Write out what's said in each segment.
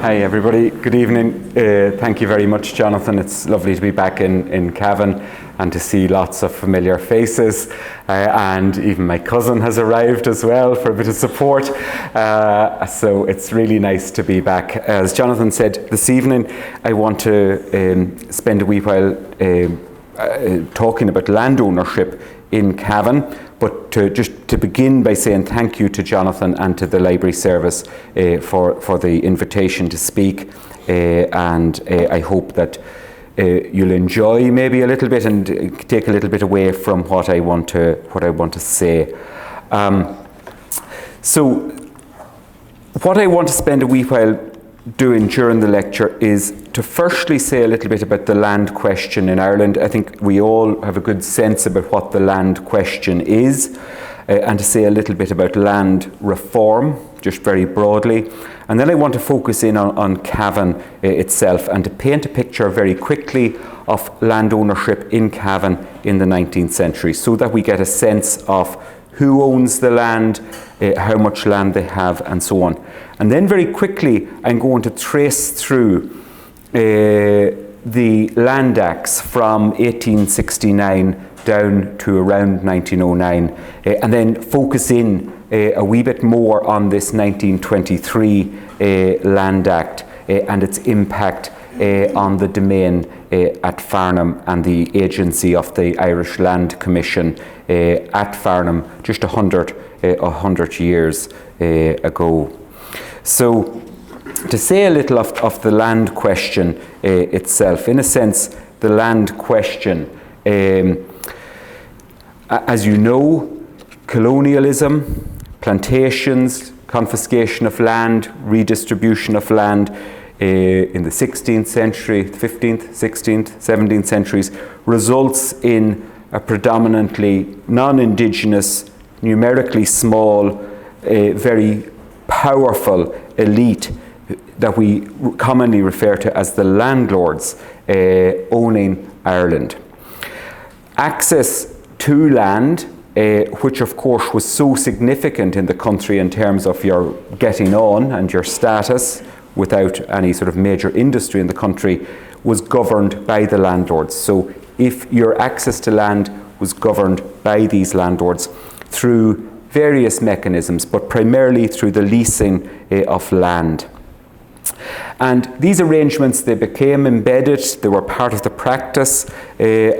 Hi everybody, good evening. Thank you very much, Jonathan. It's lovely to be back in Cavan and to see lots of familiar faces, and even my cousin has arrived as well for a bit of support. So it's really nice to be back. As Jonathan said, this evening I want to spend a wee while talking about land ownership in Cavan, but to begin by saying thank you to Jonathan and to the Library Service for the invitation to speak, and I hope that you'll enjoy maybe a little bit and take a little bit away from what I want to say. So what I want to spend a wee while doing during the lecture is to firstly say a little bit about the land question in Ireland. I think we all have a good sense about what the land question is, and to say a little bit about land reform, just very broadly. And then I want to focus in on Cavan itself and to paint a picture very quickly of land ownership in Cavan in the 19th century, so that we get a sense of who owns the land, how much land they have, and so on. And then very quickly, I'm going to trace through the Land Acts from 1869 down to around 1909, and then focus in a wee bit more on this 1923 Land Act and its impact on the domain at Farnham and the agency of the Irish Land Commission at Farnham just 100 years ago. So to say a little of the land question itself, in a sense, the land question, as you know, colonialism, plantations, confiscation of land, redistribution of land in the 16th century, 15th, 16th, 17th centuries results in a predominantly non-Indigenous, numerically small, very powerful elite that we commonly refer to as the landlords owning Ireland. Access to land, which of course was so significant in the country in terms of your getting on and your status without any sort of major industry in the country, was governed by the landlords. So if your access to land was governed by these landlords through various mechanisms, but primarily through the leasing of land. And these arrangements, they became embedded, they were part of the practice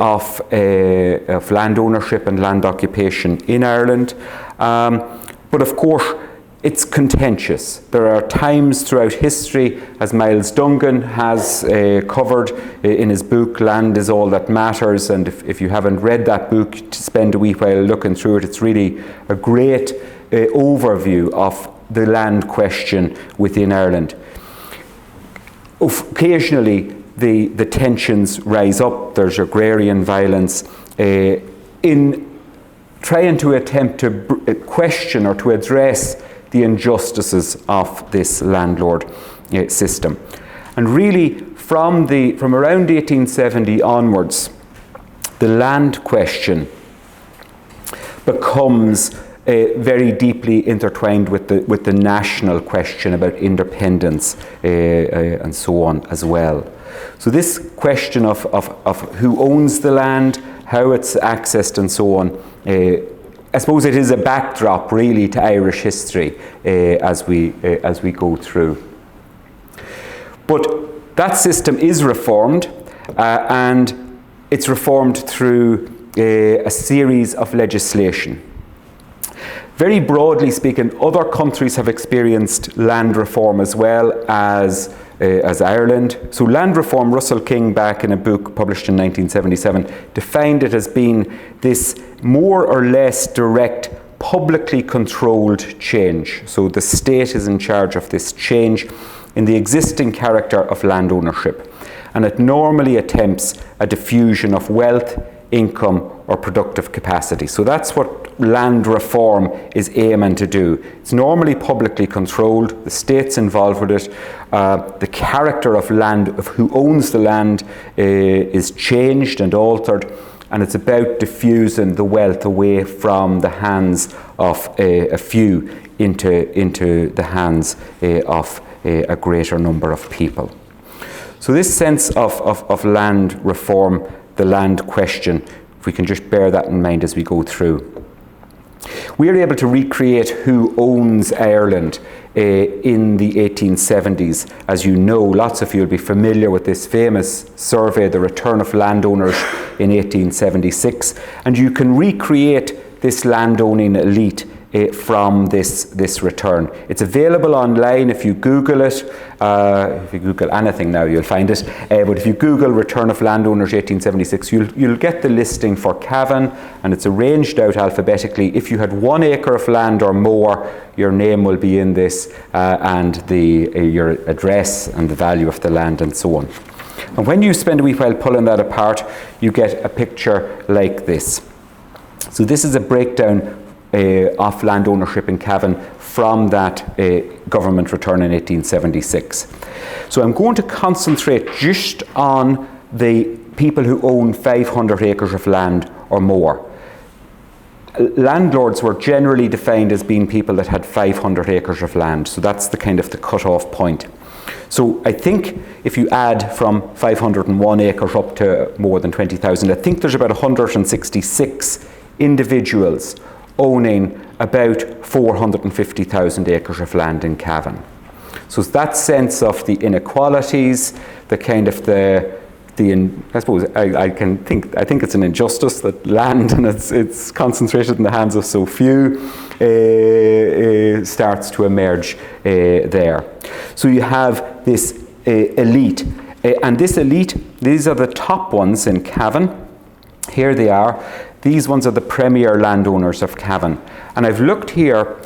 of land ownership and land occupation in Ireland. But of course, it's contentious. There are times throughout history, as Miles Dungan has covered in his book, Land is All That Matters, and if you haven't read that book, to spend a wee while looking through it, it's really a great overview of the land question within Ireland. Occasionally, the tensions rise up. There's agrarian violence in trying to attempt to question or to address the injustices of this landlord system. And really, from around 1870 onwards, the land question becomes very deeply intertwined with the national question about independence and so on as well. So this question of who owns the land, how it's accessed and so on, I suppose it is a backdrop really to Irish history as we go through. But that system is reformed, and it's reformed through a series of legislation. Very broadly speaking, other countries have experienced land reform as well as Ireland. So land reform, Russell King, back in a book published in 1977, defined it as being this more or less direct, publicly controlled change. So the state is in charge of this change in the existing character of land ownership. And it normally attempts a diffusion of wealth, income, or productive capacity. So that's what land reform is aiming to do. It's normally publicly controlled, the state's involved with it, the character of land, of who owns the land, is changed and altered, and it's about diffusing the wealth away from the hands of a few into the hands of a greater number of people. So this sense of land reform, the land question, if we can just bear that in mind as we go through. We are able to recreate who owns Ireland in the 1870s. As you know, lots of you will be familiar with this famous survey, The Return of Landowners in 1876, and you can recreate this landowning elite from this return. It's available online if you Google it. If you Google anything now, you'll find it. But if you Google Return of Landowners 1876, you'll get the listing for Cavan, and it's arranged out alphabetically. If you had 1 acre of land or more, your name will be in this, and your address and the value of the land and so on. And when you spend a wee while pulling that apart, you get a picture like this. So this is a breakdown of land ownership in Cavan from that government return in 1876. So I'm going to concentrate just on the people who own 500 acres of land or more. Landlords were generally defined as being people that had 500 acres of land, so that's the kind of the cut-off point. So I think if you add from 501 acres up to more than 20,000, I think there's about 166 individuals owning about 450,000 acres of land in Cavan. So it's that sense of the inequalities, the kind of I suppose I think it's an injustice that land and it's concentrated in the hands of so few starts to emerge there. So you have this elite, and this elite, these are the top ones in Cavan. Here they are. These ones are the premier landowners of Cavan. And I've looked here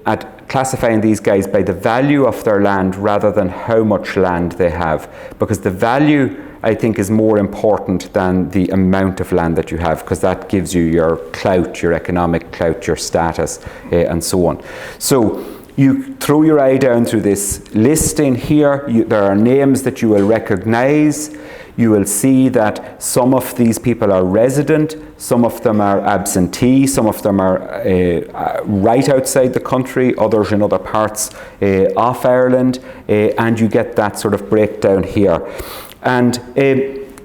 at classifying these guys by the value of their land rather than how much land they have, because the value, I think, is more important than the amount of land that you have, because that gives you your clout, your economic clout, your status, and so on. So you throw your eye down through this listing here. There are names that you will recognize. You will see that some of these people are resident, some of them are absentee, some of them are right outside the country, others in other parts of Ireland, and you get that sort of breakdown here. And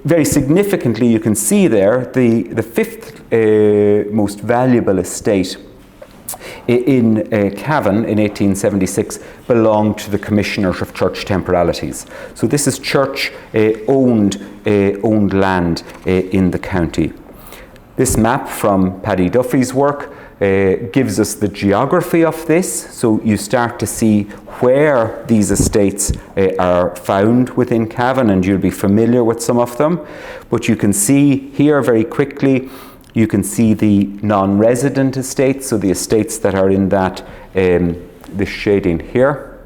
very significantly, you can see there the fifth most valuable estate in Cavan in 1876 belonged to the Commissioners of Church Temporalities. So this is church owned land in the county. This map from Paddy Duffy's work gives us the geography of this, so you start to see where these estates are found within Cavan, and you'll be familiar with some of them. But you can see here very quickly, you can see the non-resident estates, so the estates that are in that this shading here.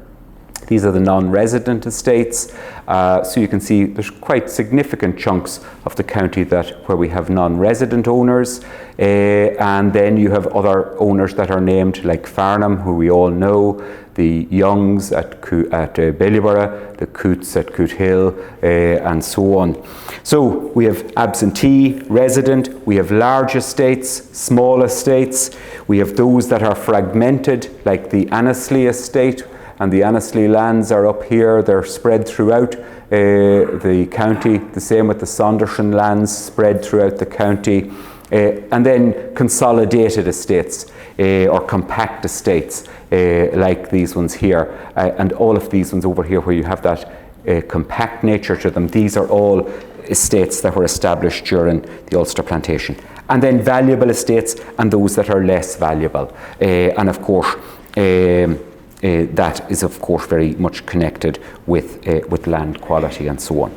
These are the non-resident estates. So you can see there's quite significant chunks of the county where we have non-resident owners, and then you have other owners that are named, like Farnham, who we all know, the Youngs at Ballyborough, the Coots at Coot Hill, and so on. So we have absentee, resident, we have large estates, small estates, we have those that are fragmented, like the Annesley estate, and the Annesley lands are up here. They're spread throughout the county. The same with the Saunderson lands, spread throughout the county. And then consolidated estates or compact estates like these ones here. And all of these ones over here where you have that compact nature to them, these are all estates that were established during the Ulster plantation. And then valuable estates and those that are less valuable. And of course, that is of course very much connected with land quality and so on.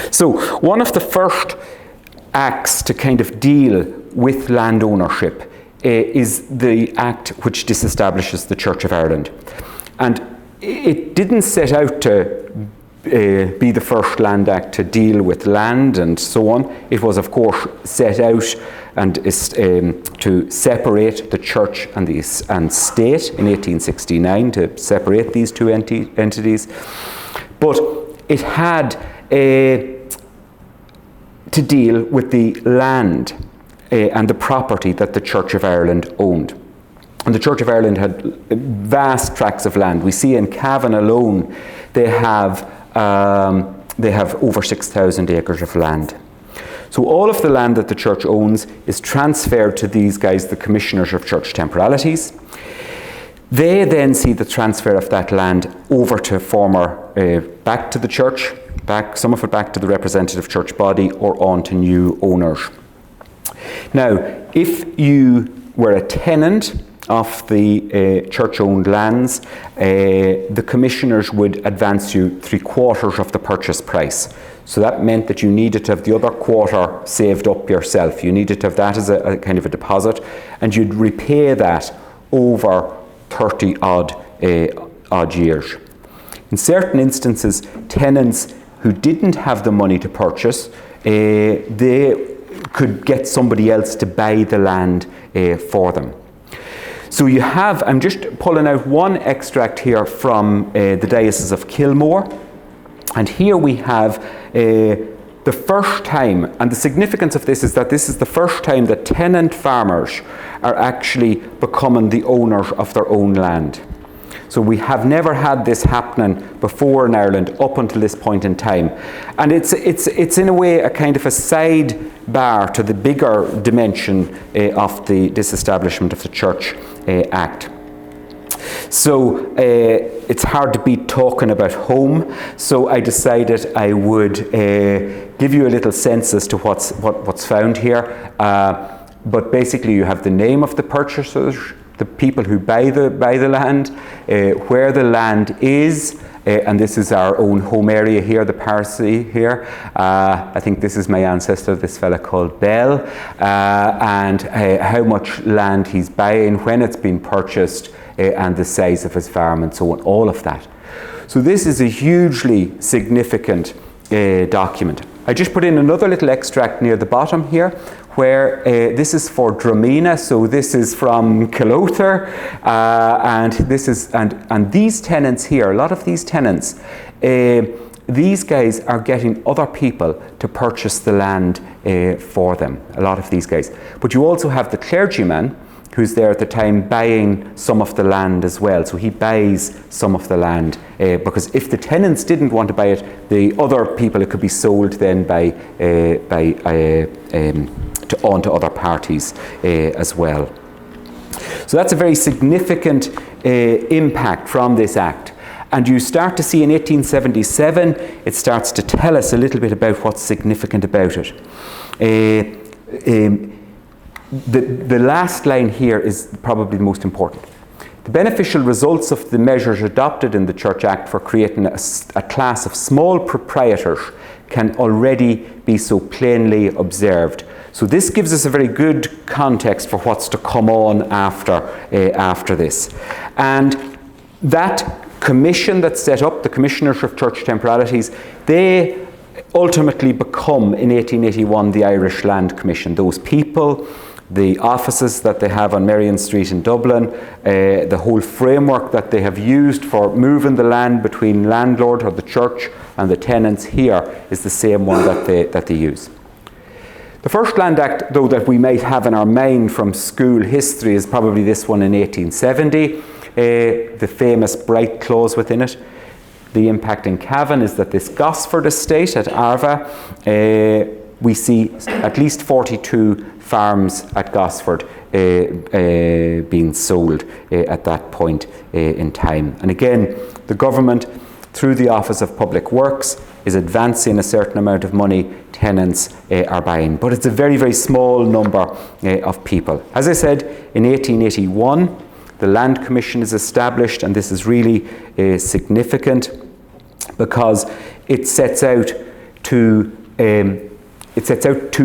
So one of the first acts to kind of deal with land ownership is the act which disestablishes the Church of Ireland. And it didn't set out to be the first land act to deal with land and so on. It was of course set out and is to separate the church and state in 1869, to separate these two entities. But it had to deal with the land and the property that the Church of Ireland owned. And the Church of Ireland had vast tracts of land. We see in Cavan alone, they have over 6,000 acres of land. So all of the land that the church owns is transferred to these guys, the commissioners of church temporalities. They then see the transfer of that land over to back to the church, some of it back to the representative church body, or on to new owners. Now, if you were a tenant of the church-owned lands, the commissioners would advance you 3/4 of the purchase price. So that meant that you needed to have the other quarter saved up yourself. You needed to have that as a kind of a deposit, and you'd repay that over 30 odd years. In certain instances, tenants who didn't have the money to purchase, they could get somebody else to buy the land for them. So you have, I'm just pulling out one extract here from the Diocese of Kilmore, and here we have the first time, and the significance of this is that this is the first time that tenant farmers are actually becoming the owners of their own land. So we have never had this happening before in Ireland up until this point in time. And it's in a way a kind of a sidebar to the bigger dimension of the Disestablishment of the Church Act. So it's hard to beat talking about home, so I decided I would give you a little sense as to what's found here. But basically you have the name of the purchasers, the people who buy the land, where the land is, and this is our own home area here, the Parsi here. I think this is my ancestor, this fella called Bell, and how much land he's buying, when it's been purchased, and the size of his farm, and so on, all of that. So this is a hugely significant document. I just put in another little extract near the bottom here, where this is for Dromina, so this is from Kilother, and this is and these tenants here, a lot of these tenants, these guys are getting other people to purchase the land for them, a lot of these guys. But you also have the clergyman who's there at the time buying some of the land as well. So he buys some of the land because if the tenants didn't want to buy it, the other people, it could be sold then on to other parties as well. So that's a very significant impact from this act. And you start to see in 1877, it starts to tell us a little bit about what's significant about it. The last line here is probably the most important. The beneficial results of the measures adopted in the Church Act for creating a class of small proprietors can already be so plainly observed. So this gives us a very good context for what's to come on after this. And that commission that's set up, the Commissioners of Church Temporalities, they ultimately become in 1881 the Irish Land Commission. Those people, the offices that they have on Merrion Street in Dublin, the whole framework that they have used for moving the land between landlord or the church and the tenants here is the same one that they use. The first Land Act, though, that we might have in our mind from school history is probably this one in 1870, the famous Bright Clause within it. The impact in Cavan is that this Gosford estate at Arva, we see at least 42 farms at Gosford being sold at that point in time. And again, the government, through the Office of Public Works, is advancing a certain amount of money, tenants are buying. But it's a very, very small number of people. As I said, in 1881, the Land Commission is established, and this is really significant because it sets out two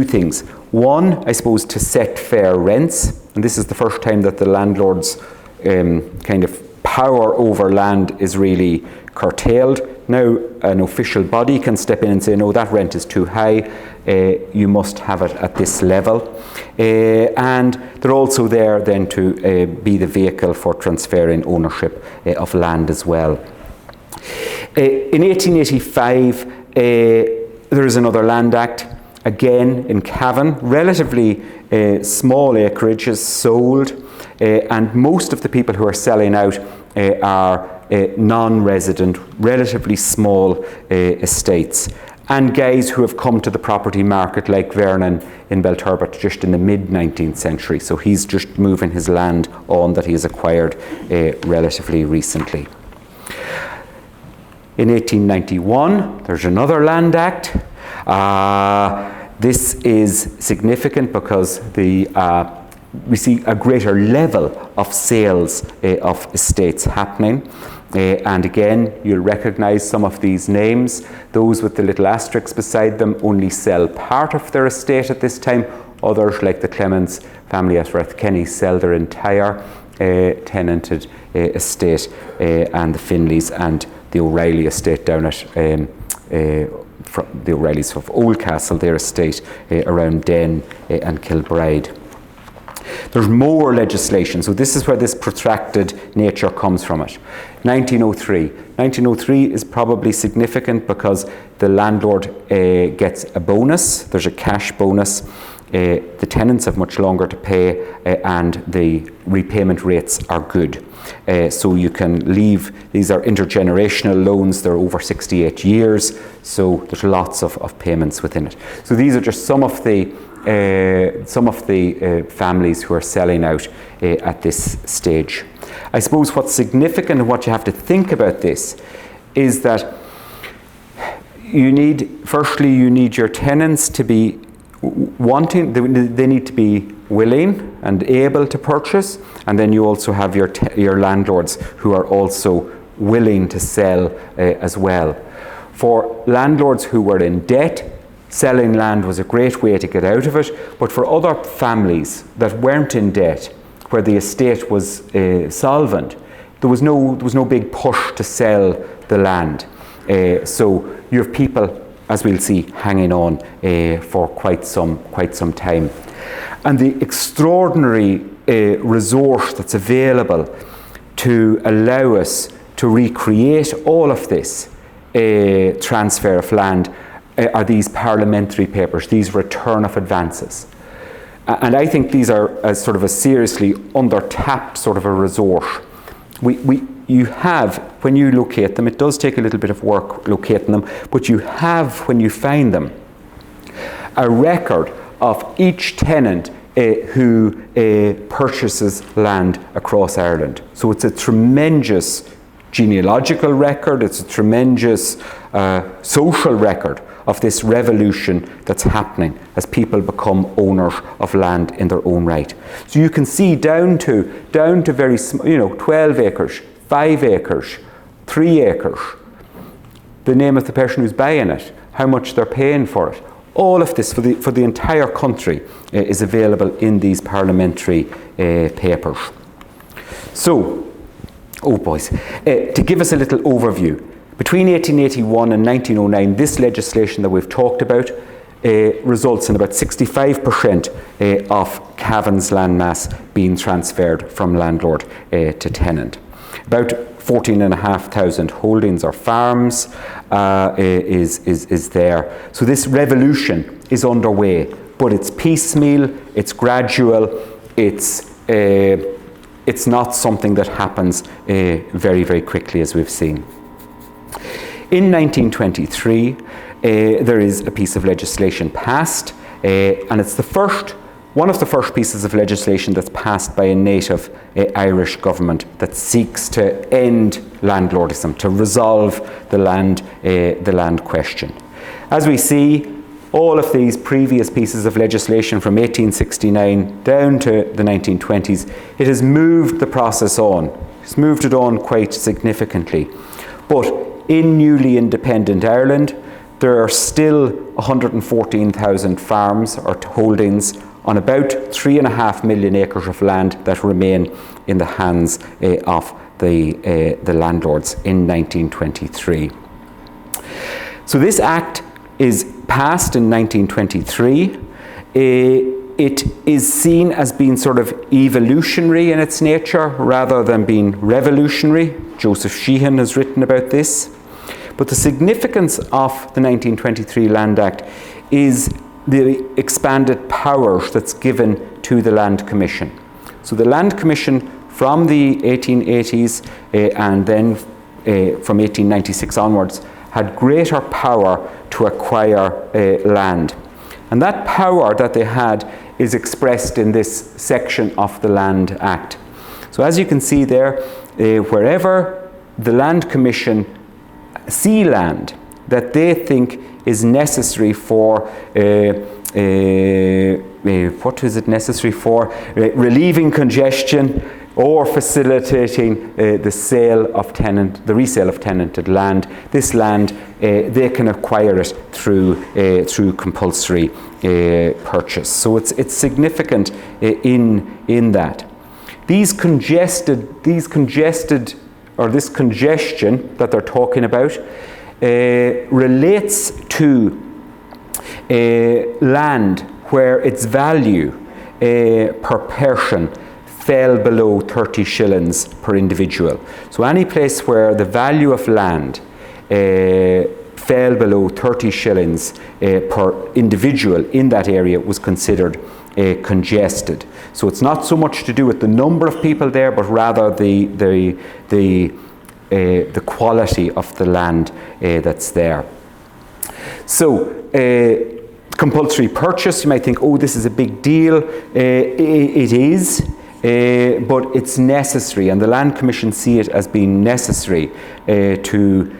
things. One, I suppose, to set fair rents, and this is the first time that the landlord's kind of power over land is really curtailed. Now an official body can step in and say, no, that rent is too high, you must have it at this level. And they're also there then to be the vehicle for transferring ownership of land as well. In 1885, there is another Land Act, again in Cavan, relatively small acreage is sold. and most of the people who are selling out are non-resident, relatively small estates, and guys who have come to the property market like Vernon in Belturbet just in the mid-19th century. So he's just moving his land on that he has acquired relatively recently. In 1891, there's another Land Act. This is significant because we see a greater level of sales of estates happening. And again, you'll recognise some of these names. Those with the little asterisks beside them only sell part of their estate at this time. Others, like the Clements family at Rathkenny, sell their entire tenanted estate, and the Finleys and the O'Reilly estate down at from the O'Reillys of Oldcastle, their estate around Den and Kilbride. There's more legislation, so this is where this protracted nature comes from it. 1903. 1903 is probably significant because the landlord gets a bonus. There's a cash bonus. The tenants have much longer to pay, and the repayment rates are good. So you can leave, these are intergenerational loans, they're over 68 years, so there's lots of payments within it. So these are just some of the families who are selling out at this stage. I suppose what's significant and what you have to think about this is that you need your tenants to be wanting, they need to be willing and able to purchase, and then you also have your landlords who are also willing to sell as well. For landlords who were in debt, selling land was a great way to get out of it, but for other families that weren't in debt, where the estate was solvent, there was no big push to sell the land. So you have people, as we'll see, hanging on for quite some time. And the extraordinary resource that's available to allow us to recreate all of this transfer of land are these parliamentary papers, these return of advances. And I think these are a sort of a seriously under-tapped sort of a resource. You have, when you locate them, it does take a little bit of work locating them, but you have, when you find them, a record of each tenant who purchases land across Ireland. So it's a tremendous genealogical record, it's a tremendous social record of this revolution that's happening as people become owners of land in their own right. So you can see down to very small, 12 acres, 5 acres, 3 acres, the name of the person who's buying it, how much they're paying for it. All of this for the entire country is available in these parliamentary papers. So, to give us a little overview, between 1881 and 1909, this legislation that we've talked about results in about 65% of Cavan's landmass being transferred from landlord to tenant. About 14,500 holdings or farms is there. So this revolution is underway, but it's piecemeal, it's gradual, it's not something that happens very, very quickly, as we've seen. In 1923, there is a piece of legislation passed, and it's one of the first pieces of legislation that's passed by a native Irish government that seeks to end landlordism, to resolve the land question. As we see, all of these previous pieces of legislation from 1869 down to the 1920s, it has moved the process on. It's moved it on quite significantly. But in newly independent Ireland, there are still 114,000 farms or holdings on about 3.5 million acres of land that remain in the hands of the landlords in 1923. So this act is passed in 1923. It is seen as being sort of evolutionary in its nature rather than being revolutionary. Joseph Sheehan has written about this. But the significance of the 1923 Land Act is the expanded powers that's given to the Land Commission. So the Land Commission from the 1880s and then from 1896 onwards had greater power to acquire land. And that power that they had is expressed in this section of the Land Act. So as you can see there, wherever the Land Commission see land that they think is necessary for what is it necessary for? Relieving congestion or facilitating the resale of tenanted land. This land, they can acquire it through compulsory purchase. So it's significant in that. This congestion that they're talking about relates to land where its value per person fell below 30 shillings per individual. So any place where the value of land fell below 30 shillings per individual in that area was considered congested. So it's not so much to do with the number of people there, but rather the quality of the land that's there. So compulsory purchase, you might think, oh, this is a big deal. It is, but it's necessary, and the Land Commission see it as being necessary to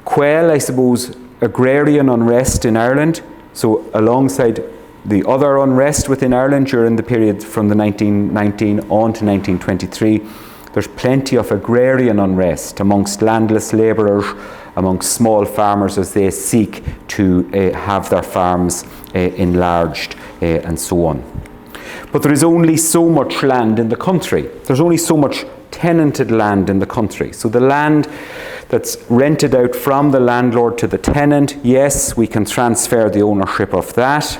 quell, I suppose, agrarian unrest in Ireland. So alongside the other unrest within Ireland during the period from the 1919 on to 1923, there's plenty of agrarian unrest amongst landless labourers, amongst small farmers as they seek to have their farms enlarged and so on. But there is only so much land in the country. There's only so much tenanted land in the country. So the land that's rented out from the landlord to the tenant, yes, we can transfer the ownership of that.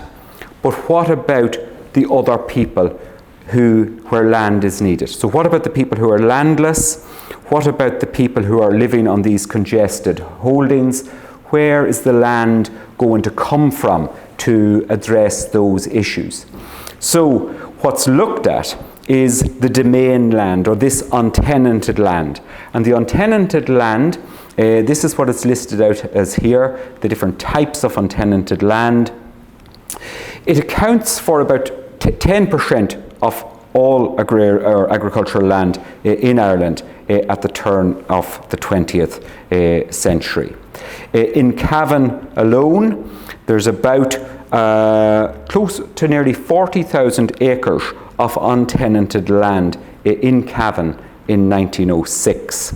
But what about the other people where land is needed? So what about the people who are landless? What about the people who are living on these congested holdings? Where is the land going to come from to address those issues? So what's looked at is the domain land, or this untenanted land. And the untenanted land, this is what it's listed out as here, the different types of untenanted land. It accounts for about 10% of all agricultural land in Ireland at the turn of the 20th century. In Cavan alone, there's about close to nearly 40,000 acres of untenanted land in Cavan in 1906.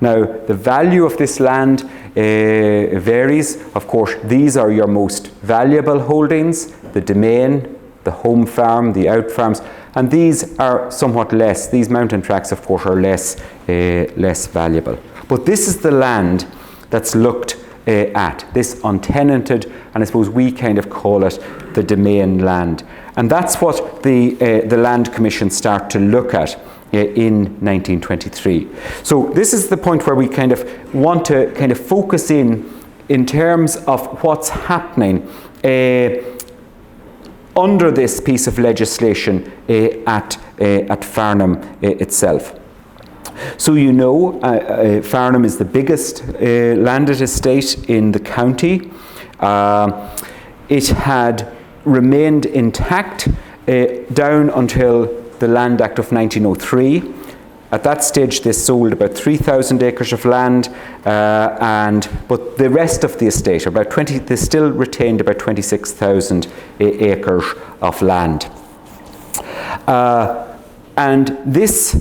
Now, the value of this land varies. Of course, these are your most valuable holdings, the domain, the home farm, the out farms, and these are somewhat less. These mountain tracts, of course, are less valuable. But this is the land that's looked at, this untenanted, and I suppose we kind of call it the domain land. And that's what the Land Commission start to look at in 1923. So this is the point where we kind of want to kind of focus in terms of what's happening under this piece of legislation at Farnham itself. So you know, Farnham is the biggest landed estate in the county. It had remained intact down until the Land Act of 1903. At that stage, they sold about 3,000 acres of land, but the rest of the estate, they still retained about 26,000 acres of land. And this,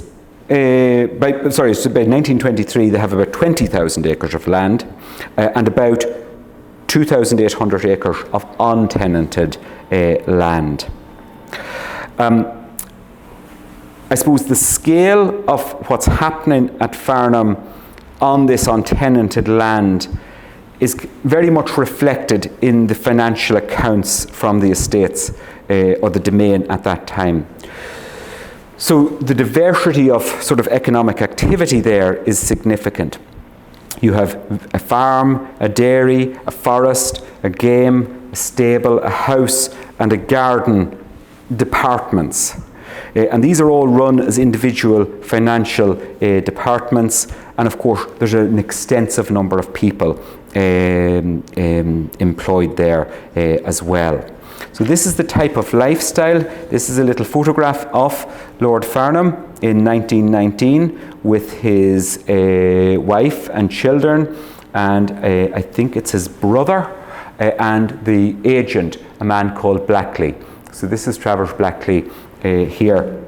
by 1923, they have about 20,000 acres of land and about 2,800 acres of untenanted land. I suppose the scale of what's happening at Farnham on this untenanted land is very much reflected in the financial accounts from the estates or the domain at that time. So the diversity of sort of economic activity there is significant. You have a farm, a dairy, a forest, a game, a stable, a house, and a garden departments. And these are all run as individual financial departments, and of course there's an extensive number of people employed there as well. So this is the type of lifestyle. This is a little photograph of Lord Farnham in 1919 with his wife and children, and I think it's his brother and the agent, a man called Blackley. So this is Travers Blackley here.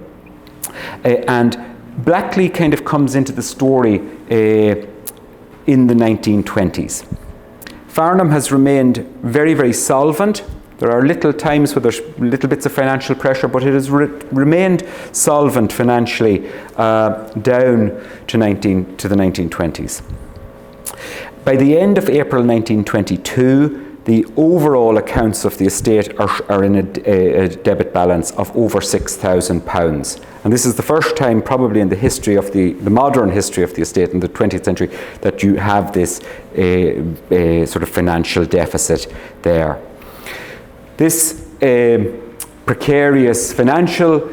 And Blackley kind of comes into the story in the 1920s. Farnham has remained very, very solvent. There are little times where there's little bits of financial pressure, but it has remained solvent financially down to the 1920s. By the end of April 1922, the overall accounts of the estate are in a debit balance of over £6,000. And this is the first time probably in the history of the modern history of the estate in the 20th century that you have this sort of financial deficit there. This precarious financial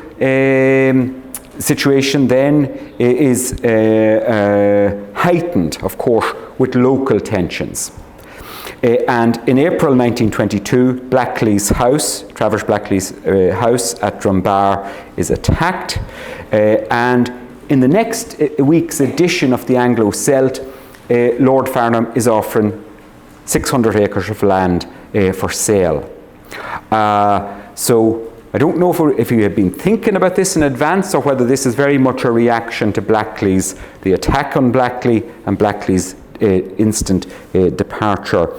situation then is heightened, of course, with local tensions. And in April 1922, Blackley's house, Travers Blackley's house at Drumbar, is attacked. And in the next week's edition of the Anglo-Celt, Lord Farnham is offering 600 acres of land for sale. So I don't know if you had been thinking about this in advance or whether this is very much a reaction to the attack on Blackley and Blackley's instant departure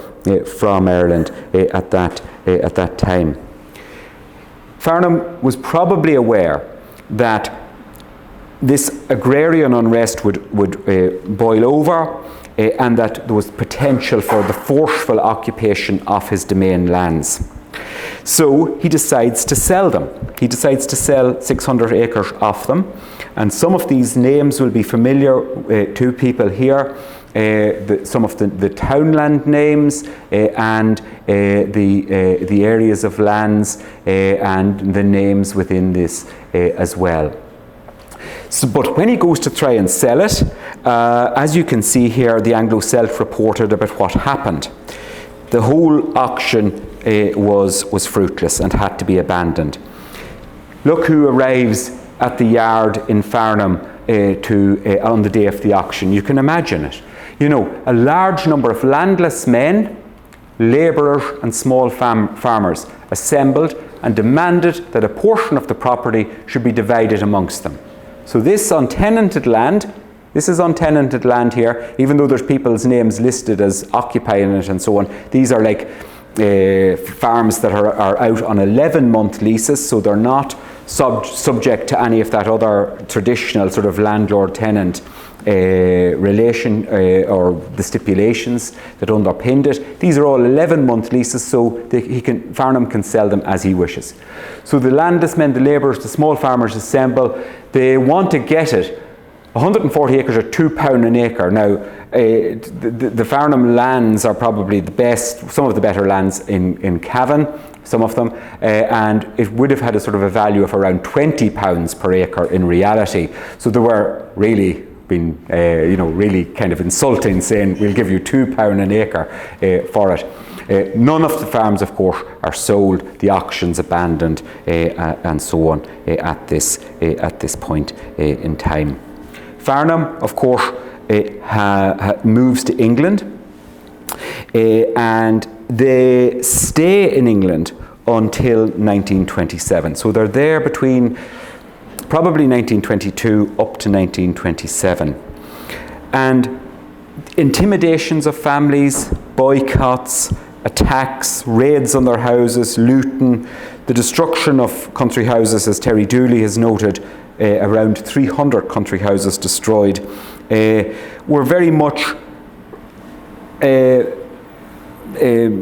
from Ireland at that time. Farnham was probably aware that this agrarian unrest would boil over and that there was potential for the forceful occupation of his domain lands. So he decides to sell them. He decides to sell 600 acres of them, and some of these names will be familiar to people here. Some of the townland names and the areas of lands and the names within this as well. So, but when he goes to try and sell it, as you can see here, the Anglo-Celt reported about what happened. The whole auction was fruitless and had to be abandoned. Look who arrives at the yard in Farnham on the day of the auction. You can imagine it. You know, a large number of landless men, labourers and small farmers assembled and demanded that a portion of the property should be divided amongst them. So this untenanted land, this is untenanted land here, even though there's people's names listed as occupying it and so on. These are like farms that are out on 11-month leases, so they're not subject to any of that other traditional sort of landlord-tenant relation or the stipulations that underpinned it. These are all 11-month leases, so Farnham can sell them as he wishes. So the landless men, the labourers, the small farmers assemble. They want to get it. 140 acres are £2 an acre. Now, the Farnham lands are probably the best, some of the better lands in Cavan, some of them, and it would have had a sort of a value of around £20 per acre in reality. So they were really been, really kind of insulting, saying we'll give you £2 an acre for it. None of the farms, of course, are sold. The auction's abandoned, and so on at this point in time. Farnham, of course, moves to England, and they stay in England until 1927. So they're there between probably 1922 up to 1927. And intimidations of families, boycotts, attacks, raids on their houses, looting, the destruction of country houses, as Terry Dooley has noted, around 300 country houses destroyed, were very much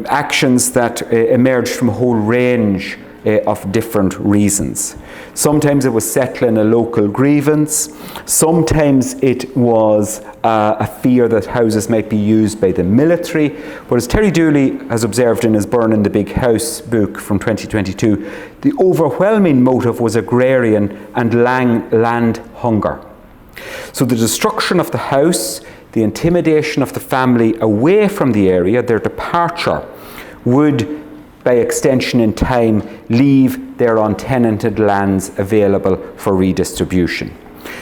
actions that emerged from a whole range of different reasons. Sometimes it was settling a local grievance. Sometimes it was a fear that houses might be used by the military. But as Terry Dooley has observed in his Burning the Big House book from 2022, the overwhelming motive was agrarian and land hunger. So the destruction of the house, the intimidation of the family away from the area, their departure, would, by extension in time, leave their untenanted lands available for redistribution.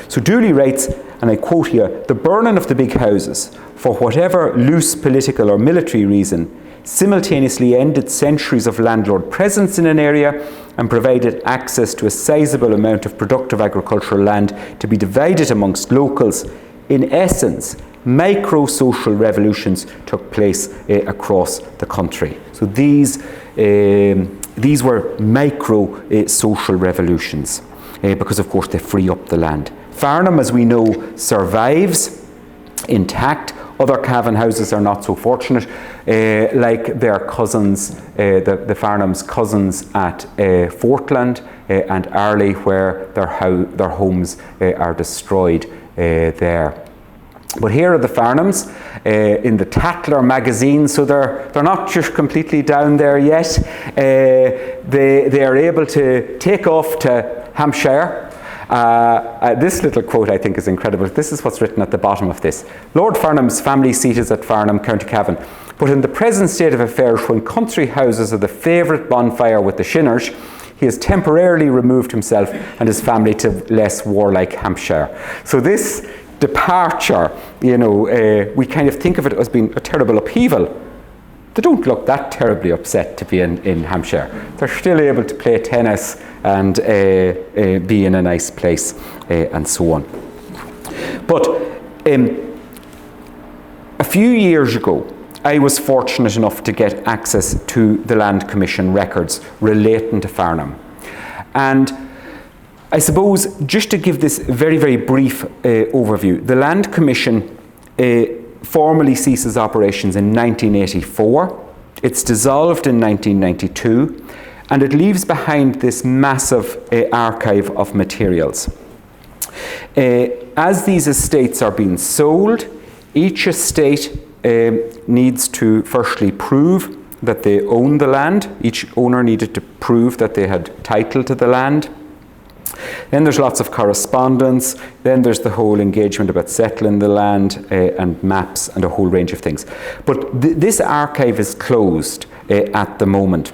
So Dooley writes, and I quote here, "The burning of the big houses, for whatever loose political or military reason, simultaneously ended centuries of landlord presence in an area and provided access to a sizable amount of productive agricultural land to be divided amongst locals. In essence, micro-social revolutions took place across the country." So these were micro-social revolutions because, of course, they free up the land. Farnham, as we know, survives intact. Other Cavan houses are not so fortunate, like their cousins, the Farnham's cousins at Fortland and Arley, where their homes are destroyed there. But here are the Farnhams in the Tatler magazine, so they're not just completely down there yet. They are able to take off to Hampshire. This little quote I think is incredible. This is what's written at the bottom of this. "Lord Farnham's family seat is at Farnham, County Cavan, but in the present state of affairs, when country houses are the favourite bonfire with the Shinners, he has temporarily removed himself and his family to less warlike Hampshire." So this departure, we kind of think of it as being a terrible upheaval. They don't look that terribly upset to be in Hampshire. They're still able to play tennis and be in a nice place and so on. But a few years ago, I was fortunate enough to get access to the Land Commission records relating to Farnham. And I suppose, just to give this very, very brief overview, the Land Commission formally ceases operations in 1984. It's dissolved in 1992, and it leaves behind this massive archive of materials. As these estates are being sold, each estate needs to firstly prove that they own the land. Each owner needed to prove that they had title to the land. Then there's lots of correspondence. Then there's the whole engagement about settling the land and maps and a whole range of things. But this archive is closed at the moment.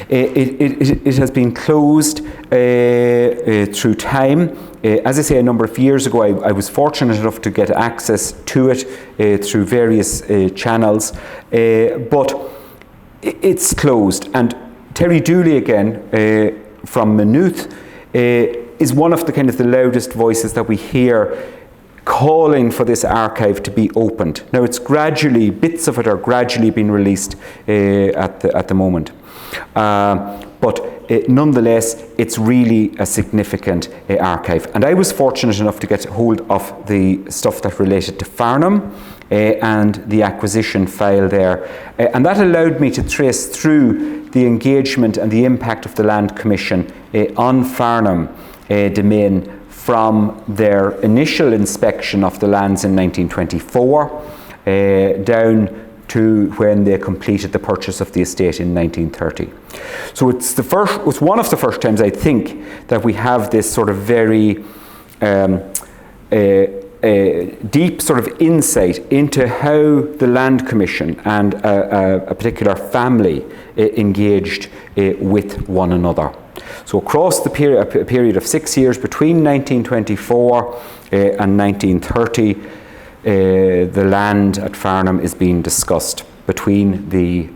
It has been closed through time. As I say, a number of years ago, I was fortunate enough to get access to it through various channels, but it's closed. And Terry Dooley, again, from Maynooth, is one of the loudest voices that we hear calling for this archive to be opened. Now, it's gradually, bits of it are gradually being released at the moment. But nonetheless, it's really a significant archive. And I was fortunate enough to get hold of the stuff that related to Farnham and the acquisition file there. And that allowed me to trace through the engagement and the impact of the Land Commission on Farnham domain from their initial inspection of the lands in 1924 down to when they completed the purchase of the estate in 1930. So it's one of the first times, I think, that we have this sort of very deep sort of insight into how the Land Commission and a particular family engaged with one another. So across the period of 6 years between 1924 and 1930, the land at Farnham is being discussed between the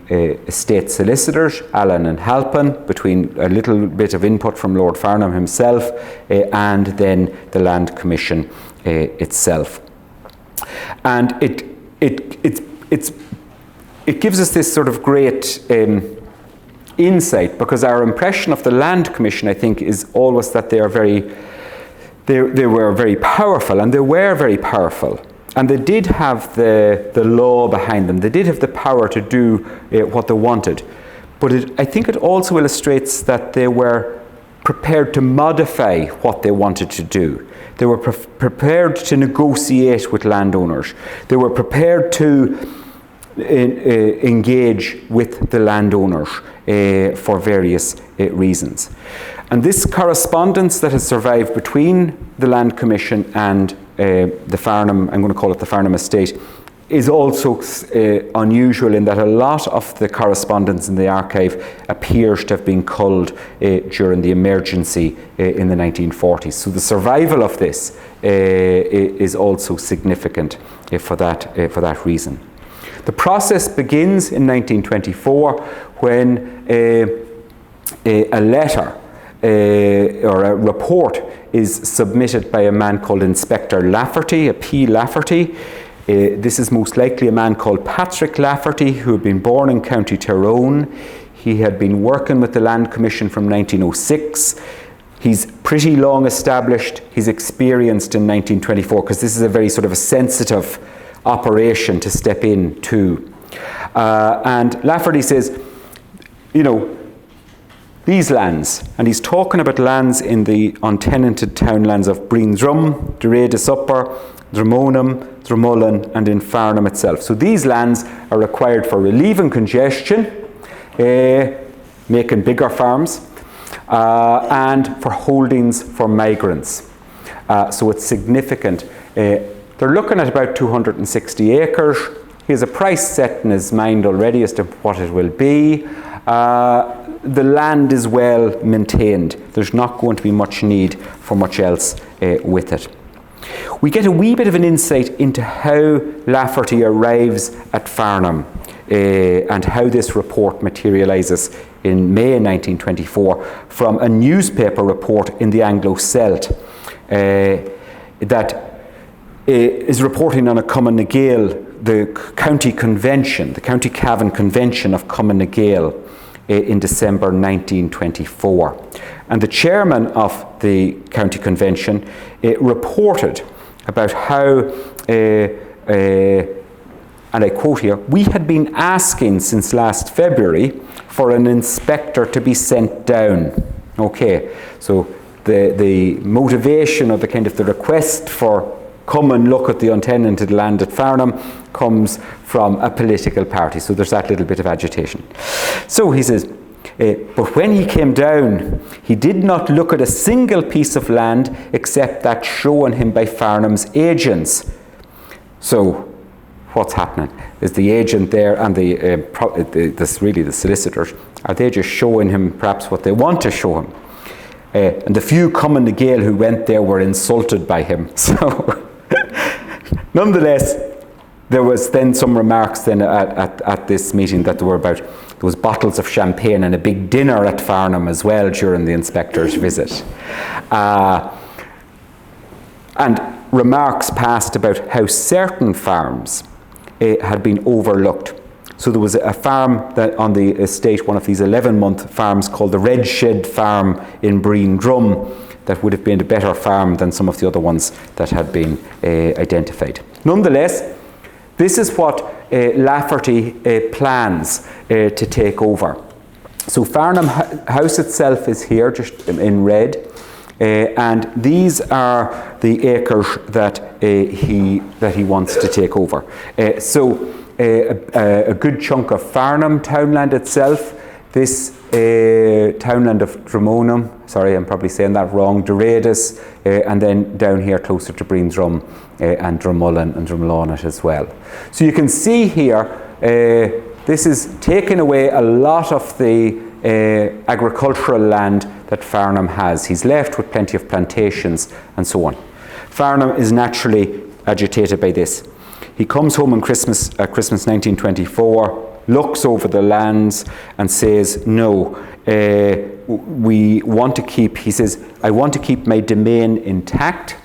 estate solicitors, Allen and Halpin, between a little bit of input from Lord Farnham himself, and then the Land Commission itself. And it gives us this sort of great insight, because our impression of the Land Commission, I think, is always that they were very powerful, and they were very powerful. And they did have the law behind them. They did have the power to do what they wanted. but I think it also illustrates that they were prepared to modify what they wanted to do. They were prepared to negotiate with landowners. They were prepared to engage with the landowners for various reasons. And this correspondence that has survived between the Land Commission and the Farnham, I'm going to call it the Farnham estate, is also unusual in that a lot of the correspondence in the archive appears to have been culled during the emergency in the 1940s. So the survival of this is also significant for that reason. The process begins in 1924 when a letter or a report is submitted by a man called Inspector Lafferty, a P. Lafferty. This is most likely a man called Patrick Lafferty, who had been born in County Tyrone. He had been working with the Land Commission from 1906. He's pretty long established. He's experienced in 1924 because this is a very sort of a sensitive operation to step into. And Lafferty says, you know, these lands, and he's talking about lands in the untenanted townlands of Breendrum, Doredas Upper, Drumonham, Drumullen, and in Farnham itself. So these lands are required for relieving congestion, making bigger farms, and for holdings for migrants. So it's significant. They're looking at about 260 acres. He has a price set in his mind already as to what it will be. The land is well maintained. There's not going to be much need for much else with it. We get a wee bit of an insight into how Lafferty arrives at Farnham and how this report materialises in May 1924 from a newspaper report in the Anglo-Celt that is reporting on a Cumann na Gael, the county convention, the County Cavan convention of Cumann na Gael in December 1924. And the chairman of the county convention reported about how, and I quote here, "We had been asking since last February for an inspector to be sent down." Okay, so the motivation or the kind of the request for come and look at the untenanted land at Farnham comes from a political party. So there's that little bit of agitation. So he says, but when he came down, he did not look at a single piece of land except that shown him by Farnham's agents. So what's happening? Is the agent there and the solicitors, are they just showing him perhaps what they want to show him? And the few Cumann na Gael who went there were insulted by him. So nonetheless, there was then some remarks then at this meeting that there was bottles of champagne and a big dinner at Farnham as well during the inspector's visit. And remarks passed about how certain farms had been overlooked. So there was a farm that on the estate, one of these 11-month farms called the Red Shed Farm in Breendrum, that would have been a better farm than some of the other ones that had been identified. Nonetheless, this is what Lafferty plans to take over. So Farnham House itself is here, just in red, and these are the acres that he wants to take over. So a good chunk of Farnham townland itself, this townland of Drumonham, sorry, I'm probably saying that wrong, Doredas, and then down here closer to Breendrum and Drumullen and Drumlonit as well. So you can see here, this is taking away a lot of the agricultural land that Farnham has. He's left with plenty of plantations and so on. Farnham is naturally agitated by this. He comes home on Christmas 1924, looks over the lands and says, no, we want to keep, he says, I want to keep my domain intact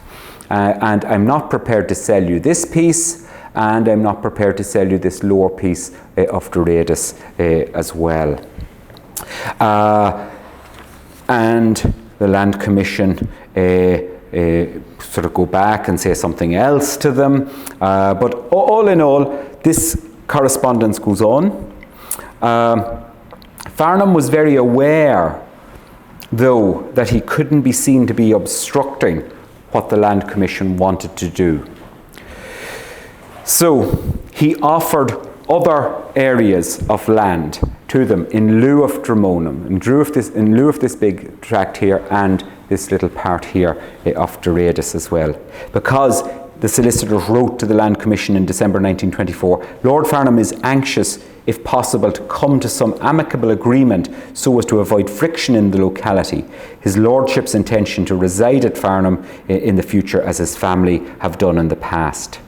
and I'm not prepared to sell you this piece and I'm not prepared to sell you this lower piece of Doredas as well. And the Land Commission sort of go back and say something else to them. But all in all, this correspondence goes on. Farnham was very aware, though, that he couldn't be seen to be obstructing what the Land Commission wanted to do. So he offered other areas of land to them in lieu of Dromonum, in lieu of this big tract here and this little part here of Doradus as well. Because the solicitors wrote to the Land Commission in December 1924, Lord Farnham is anxious, if possible, to come to some amicable agreement so as to avoid friction in the locality. His Lordship's intention to reside at Farnham in the future as his family have done in the past.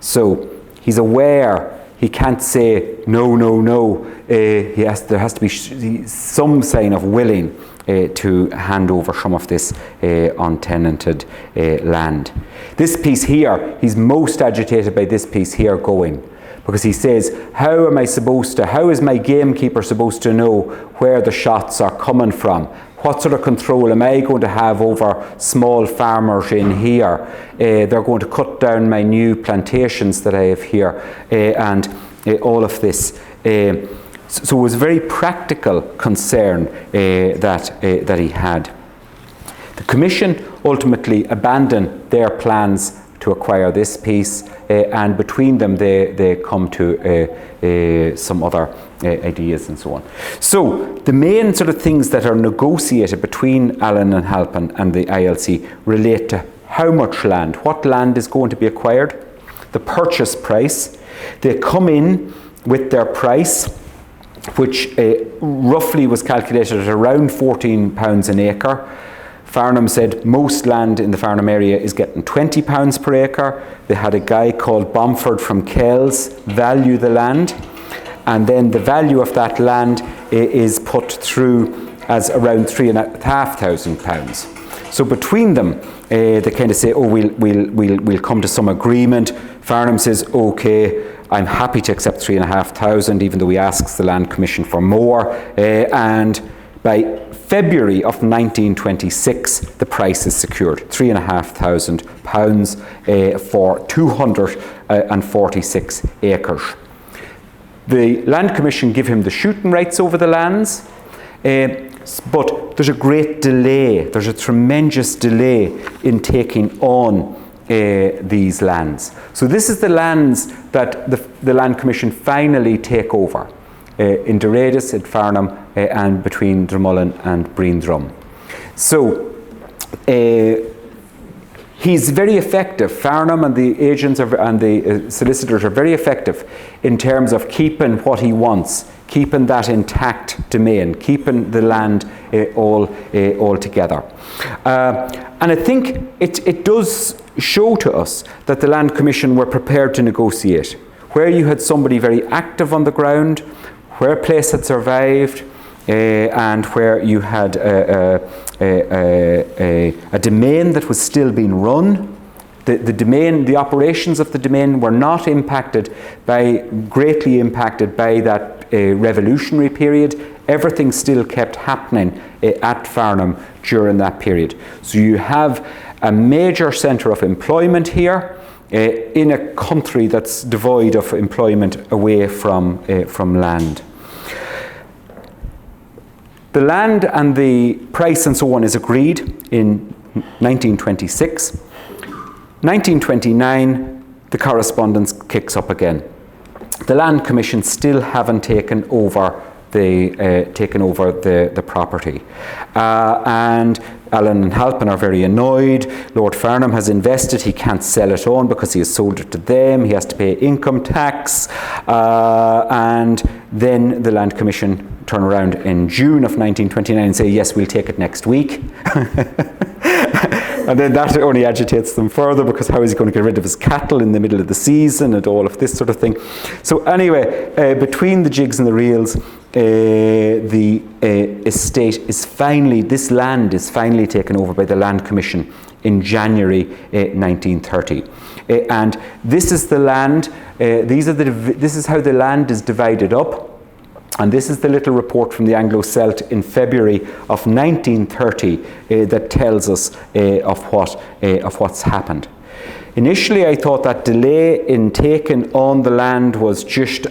So he's aware. He can't say no, no, no. There has to be some sign of willing to hand over some of this untenanted land. This piece here, he's most agitated by this piece here going, because he says, how is my gamekeeper supposed to know where the shots are coming from? What sort of control am I going to have over small farmers in here? They're going to cut down my new plantations that I have here, and all of this. So it was a very practical concern that he had. The Commission ultimately abandoned their plans to acquire this piece, and between them they come to some other ideas and so on. So the main sort of things that are negotiated between Allen and Halpin and the ILC relate to how much land, what land is going to be acquired, the purchase price. They come in with their price, which roughly was calculated at around £14 an acre. Farnham said most land in the Farnham area is getting £20 per acre. They had a guy called Bomford from Kells value the land, and then the value of that land is put through as around £3,500. So between them, they kind of say, oh, we'll come to some agreement. Farnham says, okay, I'm happy to accept £3,500, even though he asks the Land Commission for more. And by February of 1926, the price is secured, £3,500 for 246 acres. The Land Commission give him the shooting rights over the lands, but there's a great delay, there's a tremendous delay in taking on these lands. So this is the lands that the Land Commission finally take over in Doradus, at Farnham, and between Drumullen and Breendrum. So he's very effective. Farnham and the agents and the solicitors are very effective in terms of keeping what he wants, keeping that intact domain, keeping the land all together. And I think it does show to us that the Land Commission were prepared to negotiate. Where you had somebody very active on the ground, where a place had survived, and where you had a domain that was still being run. The operations of the domain were not greatly impacted by that revolutionary period. Everything still kept happening at Farnham during that period. So you have a major centre of employment here in a country that's devoid of employment away from land. The land and the price and so on is agreed in 1926. 1929, the correspondence kicks up again. The Land Commission still haven't taken over the property, and Allen and Halpin are very annoyed. Lord Farnham has invested, he can't sell it on because he has sold it to them, he has to pay income tax, and then the Land Commission turn around in June of 1929 and say, yes, we'll take it next week. And then that only agitates them further, because how is he going to get rid of his cattle in the middle of the season and all of this sort of thing. So anyway, between the jigs and the reels, the estate is this land is finally taken over by the Land Commission in January 1930. And this is the land, this is how the land is divided up. And this is the little report from the Anglo-Celt in February of 1930 that tells us of what's happened. Initially, I thought that delay in taking on the land was just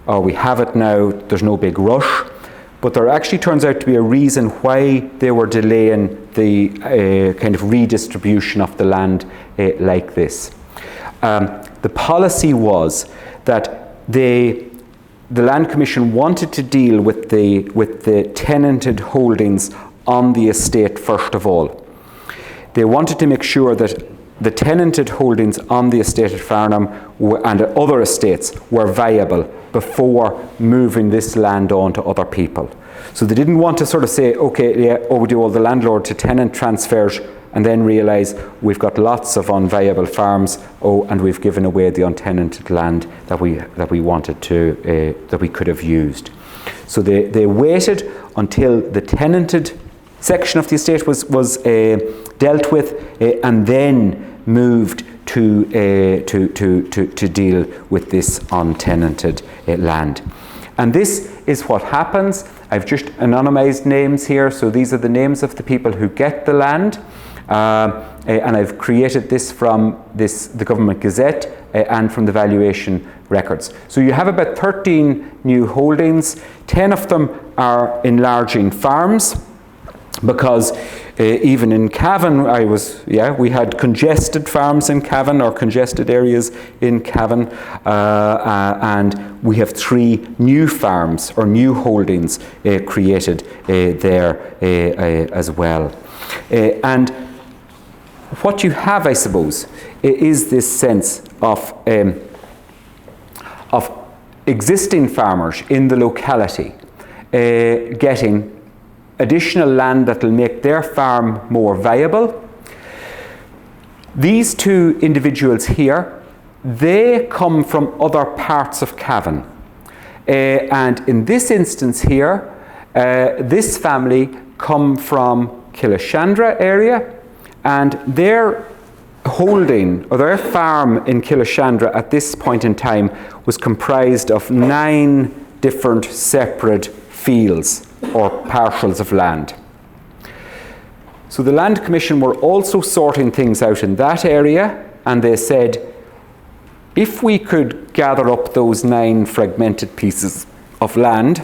or we have it now, there's no big rush. But there actually turns out to be a reason why they were delaying the kind of redistribution of the land like this. The policy was that the Land Commission wanted to deal with the tenanted holdings on the estate first of all. They wanted to make sure that the tenanted holdings on the estate at Farnham and at other estates were viable before moving this land on to other people. So they didn't want to sort of say, okay, yeah, we do all the landlord to tenant transfers and then realise we've got lots of unviable farms, and we've given away the untenanted land that we wanted to, that we could have used. So they waited until the tenanted section of the estate was dealt with, and then moved to deal with this untenanted land. And this is what happens. I've just anonymised names here, so these are the names of the people who get the land, and I've created this from the Government Gazette and from the valuation records. So you have about 13 new holdings. 10 of them are enlarging farms, because even in Cavan, we had congested farms in Cavan, or congested areas in Cavan, and we have 3 new farms or new holdings created there as well. And what you have, I suppose, is this sense of existing farmers in the locality getting additional land that will make their farm more viable. These 2 individuals here, they come from other parts of Cavan. And in this instance here, this family come from Killashandra area, and their holding, or their farm in Killashandra at this point in time, was comprised of 9 different separate fields or parcels of land. So the Land Commission were also sorting things out in that area, and they said, if we could gather up those 9 fragmented pieces of land,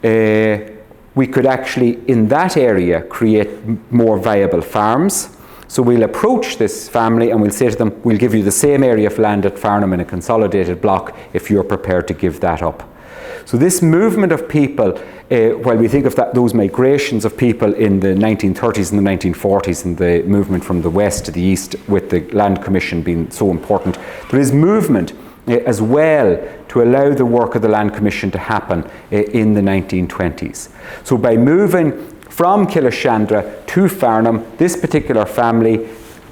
we could actually, in that area, create more viable farms. So we'll approach this family and we'll say to them, we'll give you the same area of land at Farnham in a consolidated block if you're prepared to give that up. So this movement of people, while we think of those migrations of people in the 1930s and the 1940s, and the movement from the west to the east, with the Land Commission being so important, there is movement as well to allow the work of the Land Commission to happen in the 1920s. So by moving from Killashandra to Farnham, this particular family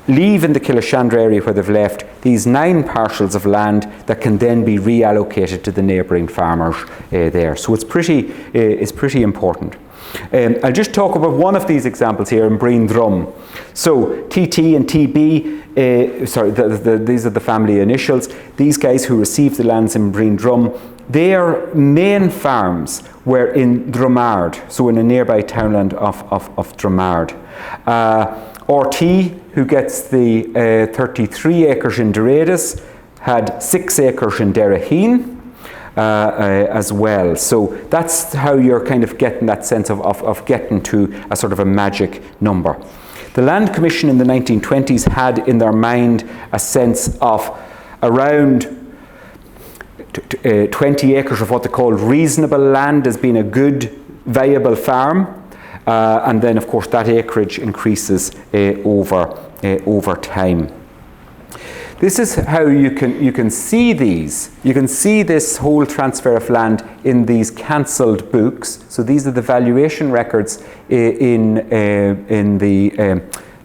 leave in the Killashandra area where they've left these 9 parcels of land that can then be reallocated to the neighbouring farmers there. So it's pretty important. I'll just talk about one of these examples here in Breen Drum. So TT and TB, these are the family initials. These guys who received the lands in Breen Drum, their main farms were in Dromard, so in a nearby townland of Dromard. RT, who gets the 33 acres in Doradas, had 6 acres in Derraheen as well. So that's how you're kind of getting that sense of getting to a sort of a magic number. The Land Commission in the 1920s had in their mind a sense of around 20 acres of what they called reasonable land as being a good, viable farm. And then, of course, that acreage increases over time. This is how you can see these. You can see this whole transfer of land in these cancelled books. So these are the valuation records in the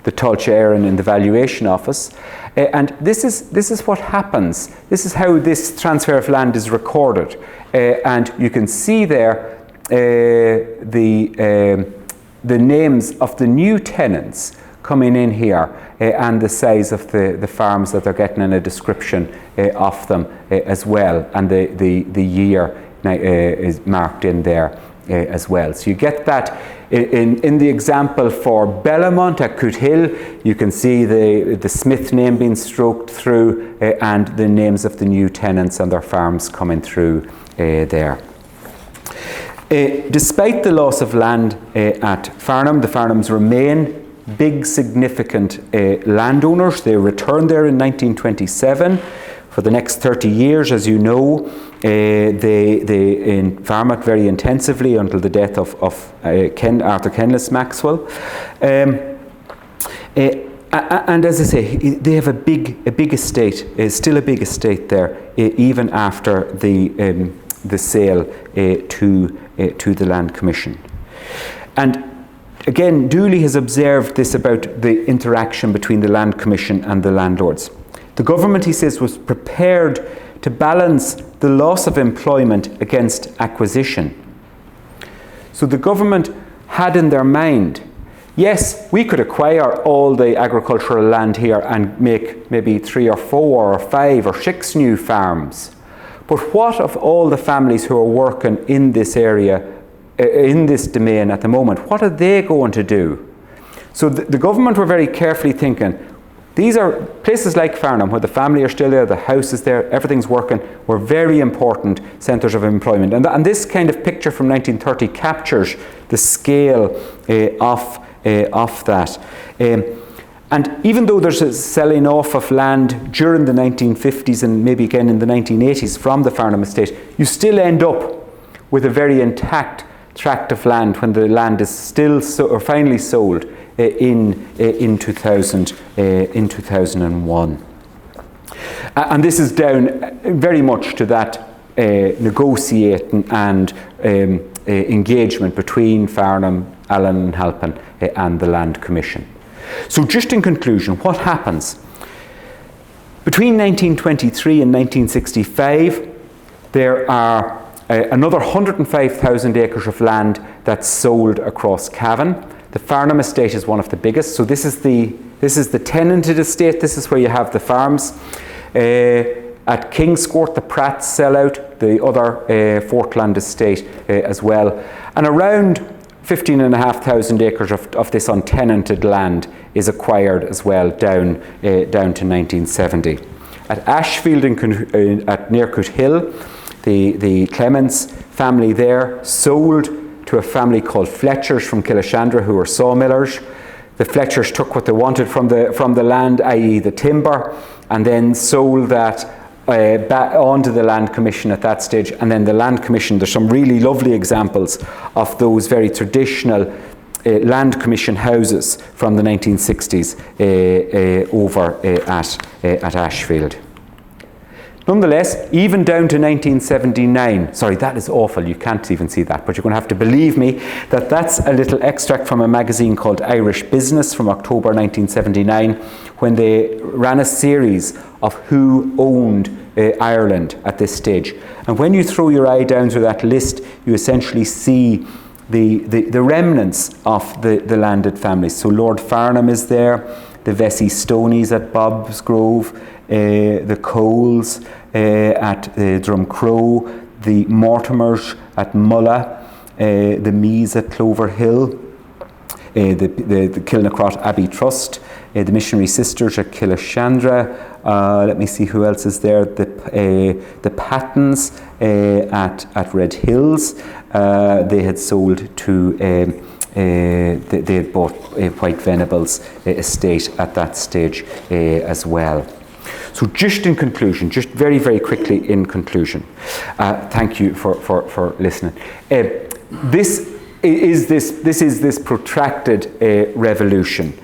Tulcha Éireann in the valuation office. And this is what happens. This is how this transfer of land is recorded. And you can see there the names of the new tenants coming in here, and the size of the farms that they're getting, and a description of them as well, and the year is marked in there as well. So you get that in the example for Bellamont at Cootehill. You can see the Smith name being stroked through, and the names of the new tenants and their farms coming through there. Despite the loss of land at Farnham, the Farnhams remain big, significant landowners. They returned there in 1927. For the next 30 years, as you know, they farm it very intensively until the death of Arthur Kenlis Maxwell. And as I say, they have a big estate, still a big estate there, even after the sale to the Land Commission. And again, Dooley has observed this about the interaction between the Land Commission and the landlords. The government, he says, was prepared to balance the loss of employment against acquisition. So the government had in their mind, yes, we could acquire all the agricultural land here and make maybe 3 or 4 or 5 or 6 new farms. But what of all the families who are working in this area, in this domain at the moment? What are they going to do? So the government were very carefully thinking, these are places like Farnham, where the family are still there, the house is there, everything's working, were very important centres of employment. And this kind of picture from 1930 captures the scale of that. And even though there's a selling off of land during the 1950s and maybe again in the 1980s from the Farnham estate, you still end up with a very intact tract of land when the land is still finally sold in 2001. And this is down very much to that negotiating and engagement between Farnham, Allen and Halpin and the Land Commission. So just in conclusion, what happens? Between 1923 and 1965, there are another 105,000 acres of land that's sold across Cavan. The Farnham estate is one of the biggest. So this is the tenanted estate. This is where you have the farms. At Kingscourt, the Pratts sell out the other Fortland estate as well. And around 15,500 acres of this untenanted land is acquired as well down to 1970. At Ashfield at near Coothill, the Clements family there sold to a family called Fletchers from Killashandra, who were sawmillers. The Fletchers took what they wanted from the land, i.e. the timber, and then sold that back onto the Land Commission at that stage. And then the Land Commission, there's some really lovely examples of those very traditional Land Commission houses from the 1960s over at Ashfield. Nonetheless, even down to 1979, sorry, that is awful, you can't even see that, but you're going to have to believe me that that's a little extract from a magazine called Irish Business from October 1979, when they ran a series of who owned Ireland at this stage. And when you throw your eye down through that list, you essentially see the remnants of the landed families. So Lord Farnham is there, the Vesey Stoneys at Bobsgrove, the Coles at Drumcrow, the Mortimers at Mulla, the Mees at Clover Hill, the Kilnacrot Abbey Trust, the Missionary Sisters at Killashandra. Let me see who else is there. The Pattons at Red Hills. They had sold to. They had bought White Venables estate at that stage as well. So just in conclusion, just very, very quickly in conclusion, thank you for listening. This is this protracted revolution.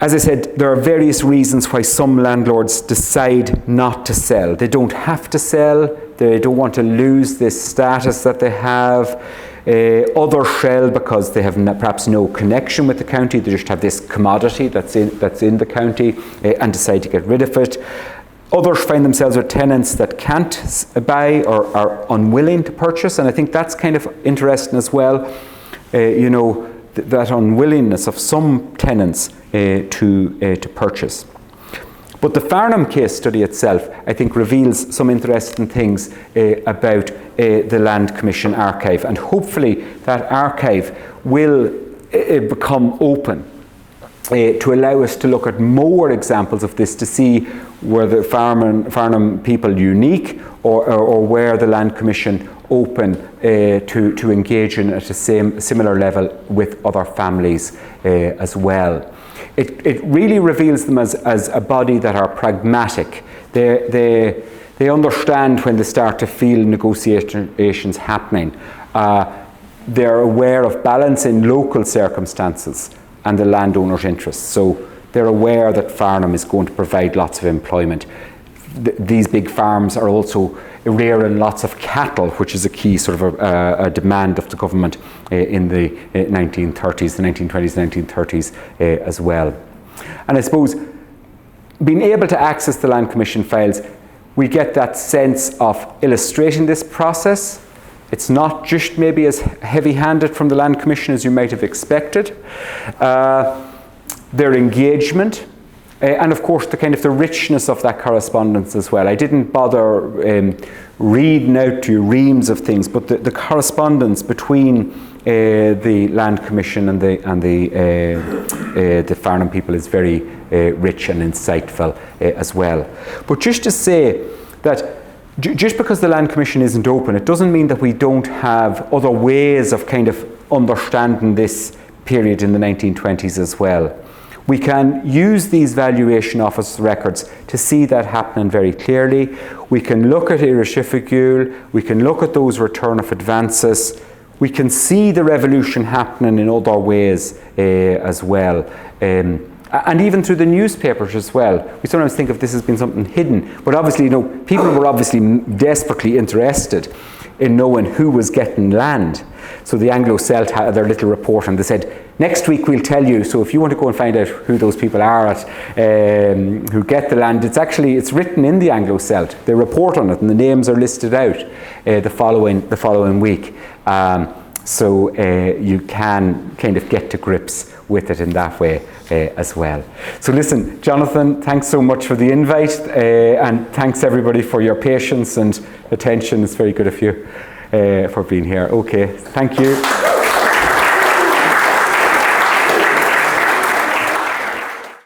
As I said, there are various reasons why some landlords decide not to sell. They don't have to sell. They don't want to lose this status that they have. Others sell because they have perhaps no connection with the county. They just have this commodity that's in the county and decide to get rid of it. Others find themselves with tenants that can't buy or are unwilling to purchase, and I think that's kind of interesting as well. That unwillingness of some tenants to purchase. But the Farnham case study itself, I think, reveals some interesting things about the Land Commission archive, and hopefully that archive will become open to allow us to look at more examples of this, to see were the Farnham people unique, or were the Land Commission open to engage in at a similar level with other families as well. It really reveals them as a body that are pragmatic. They understand when they start to feel negotiations happening. They're aware of balancing local circumstances and the landowner's interests. So they're aware that Farnham is going to provide lots of employment. These big farms are also rearing lots of cattle, which is a key sort of a demand of the government in the 1930s, the 1920s, 1930s as well. And I suppose being able to access the Land Commission files, we get that sense of illustrating this process. It's not just maybe as heavy-handed from the Land Commission as you might have expected. Their engagement, and of course the richness of that correspondence as well. I didn't bother reading out to you reams of things, but the correspondence between the Land Commission and the Farnham people is very rich and insightful as well. But just to say that just because the Land Commission isn't open, it doesn't mean that we don't have other ways of understanding this period in the 1920s as well. We can use these valuation office records to see that happening very clearly. We can look at Irishifigul, we can look at those return of advances, we can see the revolution happening in other ways as well. And even through the newspapers as well. We sometimes think of this as being something hidden, but obviously, people were obviously desperately interested in knowing who was getting land. So the Anglo-Celt had their little report, and they said, next week we'll tell you, so if you want to go and find out who those people are who get the land, it's written in the Anglo-Celt. They report on it, and the names are listed out the following week. So you can get to grips with it in that way as well. So listen, Jonathan, thanks so much for the invite, and thanks everybody for your patience and attention. It's very good of you for being here. Okay, thank you.